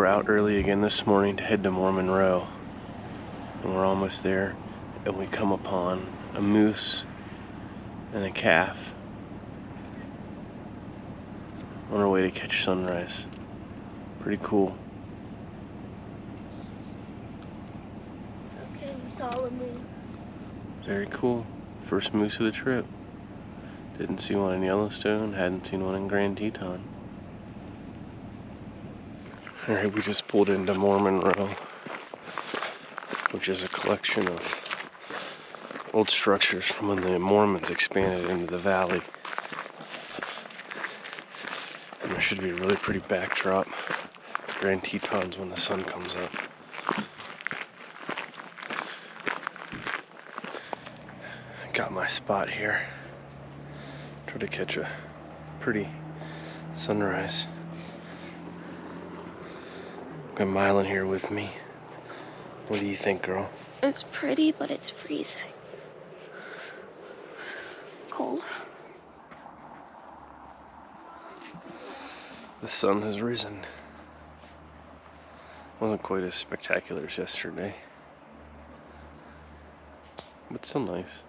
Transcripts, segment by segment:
we're out early again this morning to head to Mormon Row. And we're almost there, and we come upon a moose and a calf on our way to catch sunrise. Pretty cool. Okay, we saw a moose. Very cool. First moose of the trip. Didn't see one in Yellowstone, hadn't seen one in Grand Teton. Alright, we just pulled into Mormon Row, which is a collection of old structures from when the Mormons expanded into the valley. And there should be a really pretty backdrop. Grand Tetons when the sun comes up. Got my spot here. Try to catch a pretty sunrise. Got Mylan here with me. What do you think, girl? It's pretty, but it's freezing. Cold. The sun has risen. Wasn't quite as spectacular as yesterday, but still nice.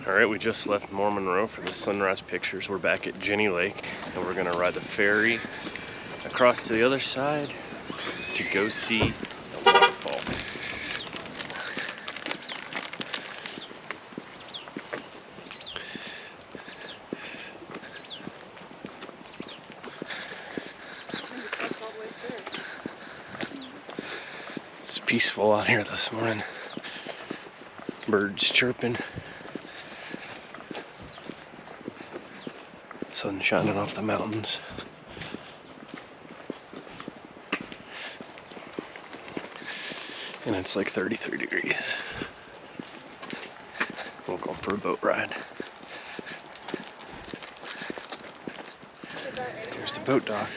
Alright, we just left Mormon Row for the sunrise pictures. We're back at Jenny Lake, and we're gonna ride the ferry across to the other side to go see a waterfall. It's peaceful out here this morning. Birds chirping. Sun shining off the mountains. And it's like 33 degrees. We'll go for a boat ride. Here's the boat dock.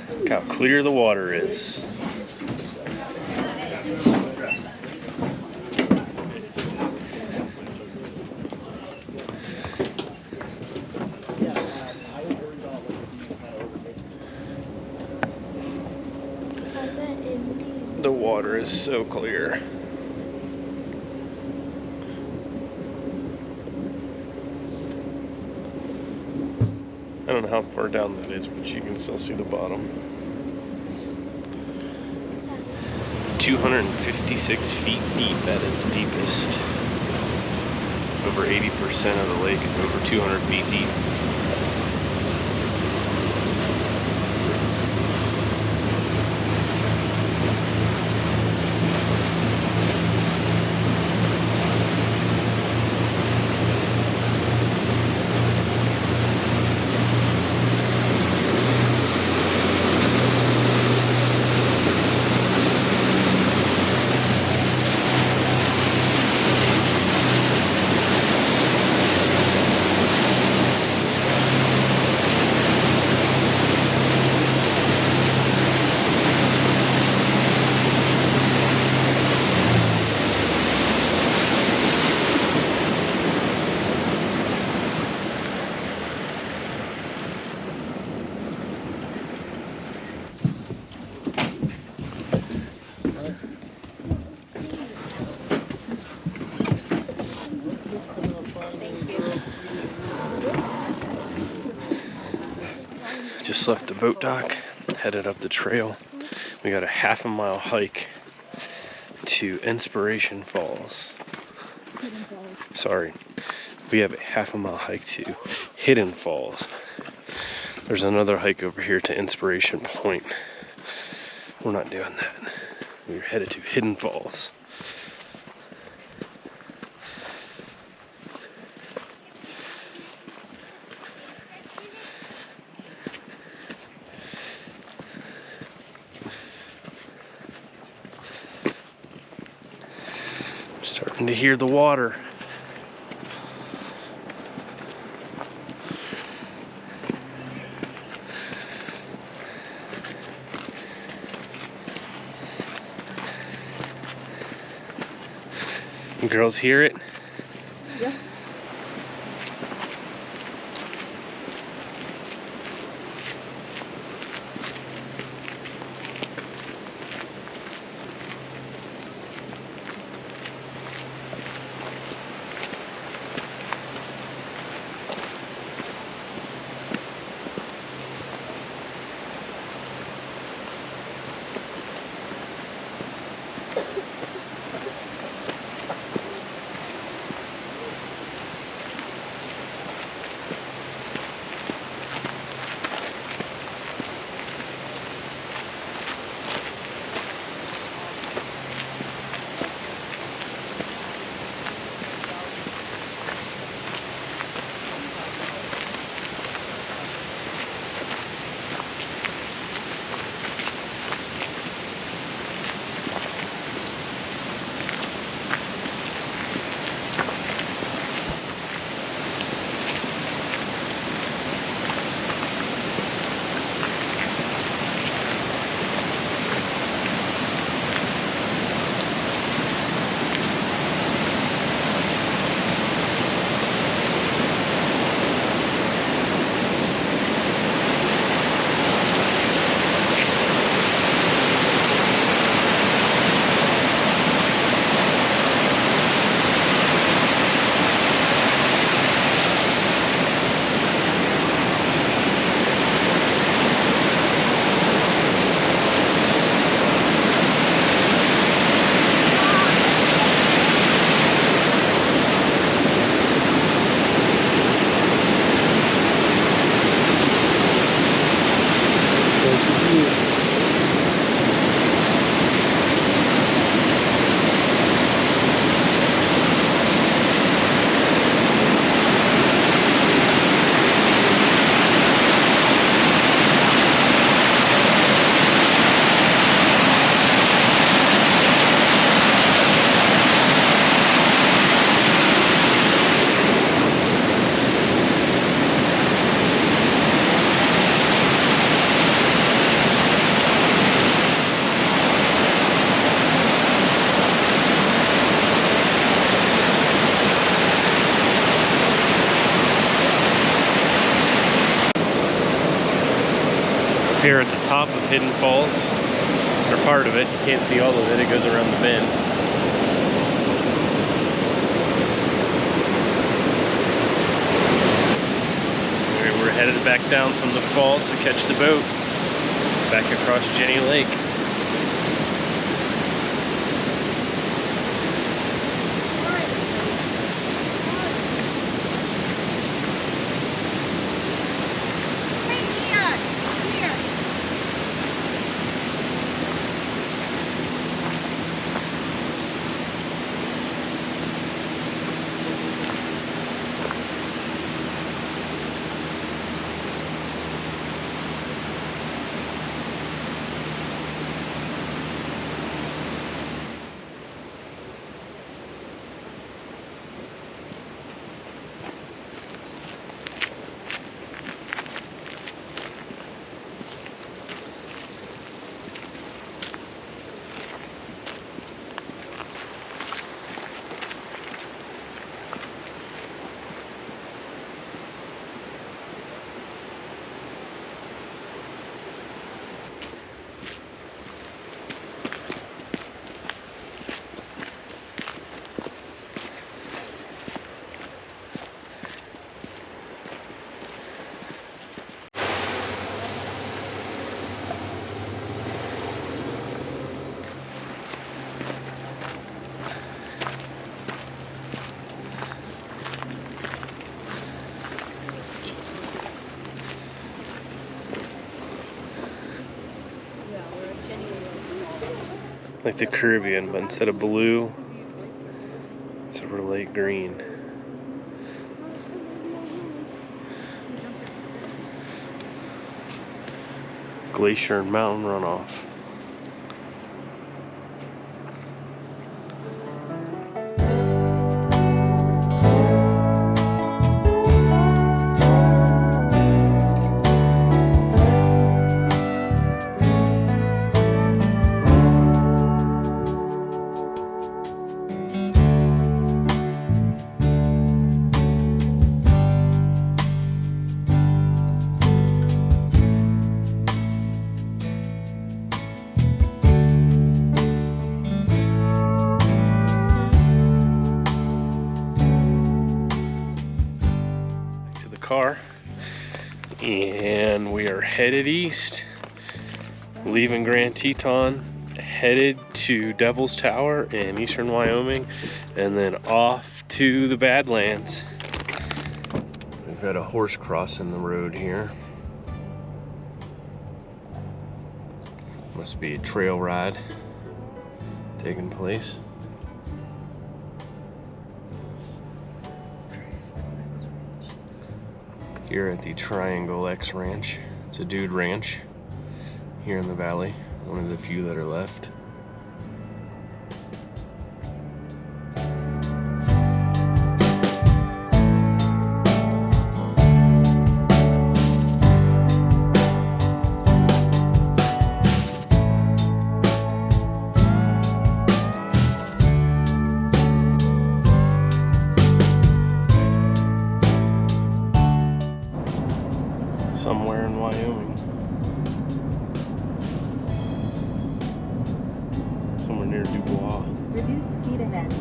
Look how clear the water is. The water is so clear. I don't know how far down that is, but you can still see the bottom. 256 feet deep at its deepest. Over 80% of the lake is over 200 feet deep. Just left the boat dock, headed up the trail. We got a half-a-mile hike to Inspiration Falls. Sorry, we have a half-a-mile hike to Hidden Falls. There's another hike over here to Inspiration Point. We're not doing that. We're headed to Hidden Falls. Starting to hear the water. Girls hear it. Yeah. Here at the top of Hidden Falls, or part of it, you can't see all of it, it goes around the bend. We're headed back down from the falls to catch the boat back across Jenny Lake. Like the Caribbean, but instead of blue, it's a light green. Glacier and mountain runoff. car, and we are headed east, leaving Grand Teton, headed to Devil's Tower in eastern Wyoming, and then off to the Badlands. We've got a horse crossing the road here. Must be a trail ride taking place. Here at the Triangle X Ranch. It's a dude ranch here in the valley, one of the few that are left. Somewhere in Wyoming. Somewhere near Dubois. Reduce speed ahead.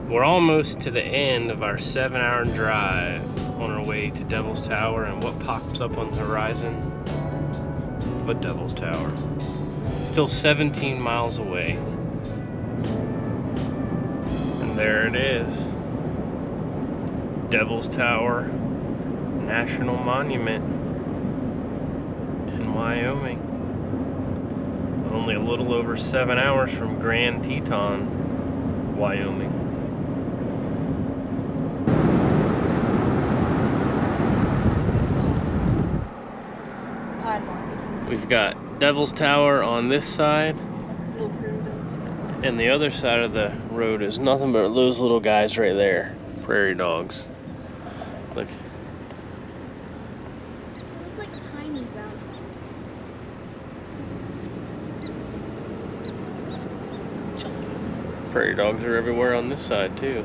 We're almost to the end of our 7-hour drive on our way to Devil's Tower, and what pops up on the horizon but Devil's Tower. Still 17 miles away. And there it is. Devil's Tower National Monument in Wyoming. Only a little over 7 hours from Grand Teton, Wyoming. We've got Devil's Tower on this side, and the other side of the road is nothing but those little guys right there, prairie dogs. Look. They look like tiny brown ones. Prairie dogs are everywhere on this side too.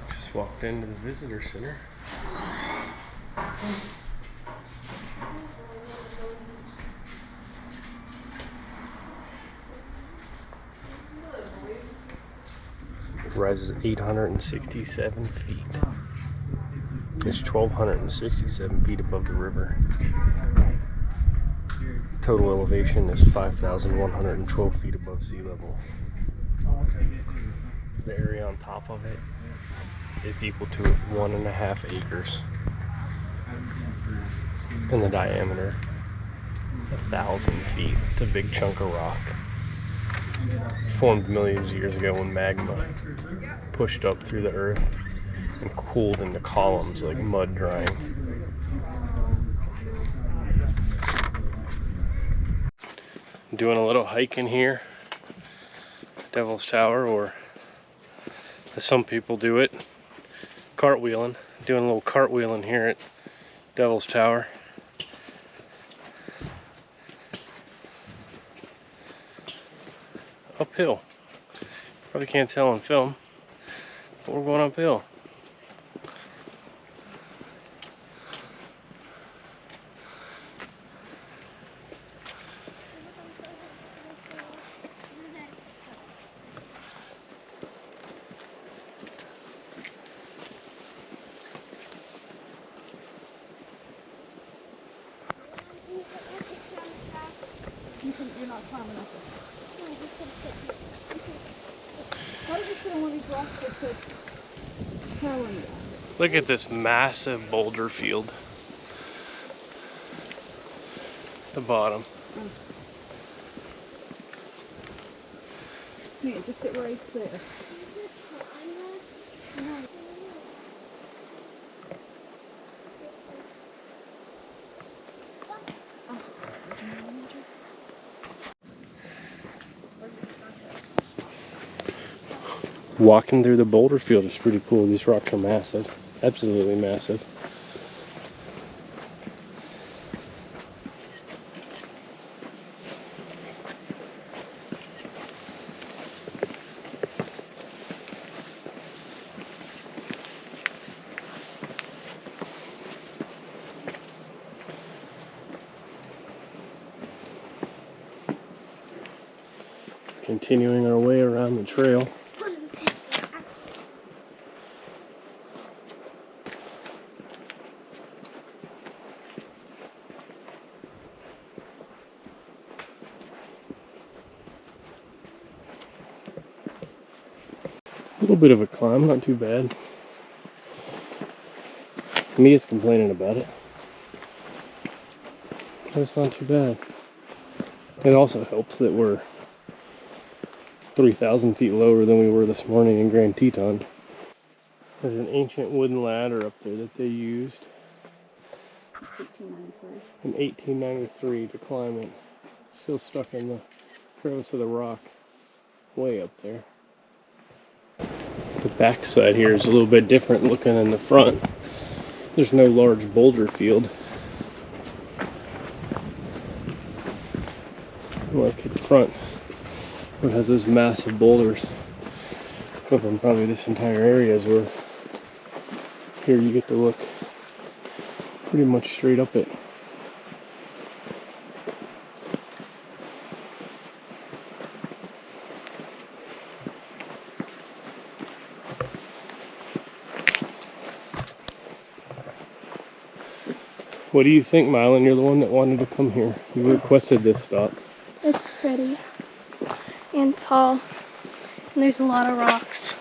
Just walked into the visitor center. It rises 867 feet. It's 1,267 feet above the river. Total elevation is 5,112 feet above sea level. The area on top of it is equal to 1.5 acres. And the diameter is 1,000 feet. It's a big chunk of rock. Formed millions of years ago when magma pushed up through the earth and cooled into columns like mud drying. Doing a little hike in here, Devil's Tower, or as some people do it, cartwheeling. Doing a little cartwheeling here at Devil's Tower. Uphill. Probably can't tell on film, but we're going uphill. You're not climbing up it. How does it sit on one of these rocks that put power in it? Look at this massive boulder field at the bottom. Yeah, just sit right there. Walking through the boulder field is pretty cool. These rocks are massive, absolutely massive. Continuing our way around the trail. A little bit of a climb, not too bad. Mia's complaining about it, but it's not too bad. It also helps that we're 3,000 feet lower than we were this morning in Grand Teton. There's an ancient wooden ladder up there that they used 1893. in 1893 to climb it. It's still stuck in the crevice of the rock way up there. The back side here is a little bit different looking than the front. There's no large boulder field like at the front. It has those massive boulders covering probably this entire area's worth. Here you get to look pretty much straight up it. What do you think, Mylon? You're the one that wanted to come here. You requested this stop. It's pretty and tall, and there's a lot of rocks.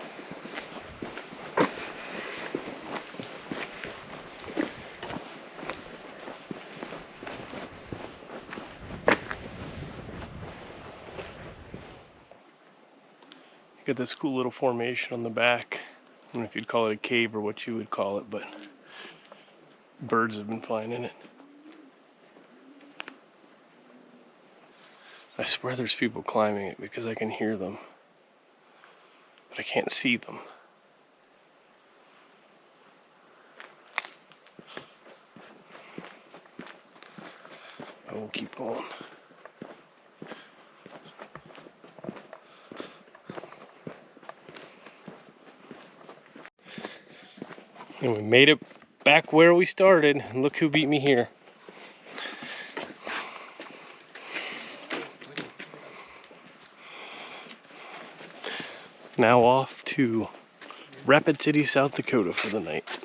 Got this cool little formation on the back. I don't know if you'd call it a cave or what you would call it, but birds have been flying in it. I swear there's people climbing it because I can hear them, but I can't see them. But we'll keep going. And we made it back where we started, and look who beat me here. Now off to Rapid City, South Dakota for the night.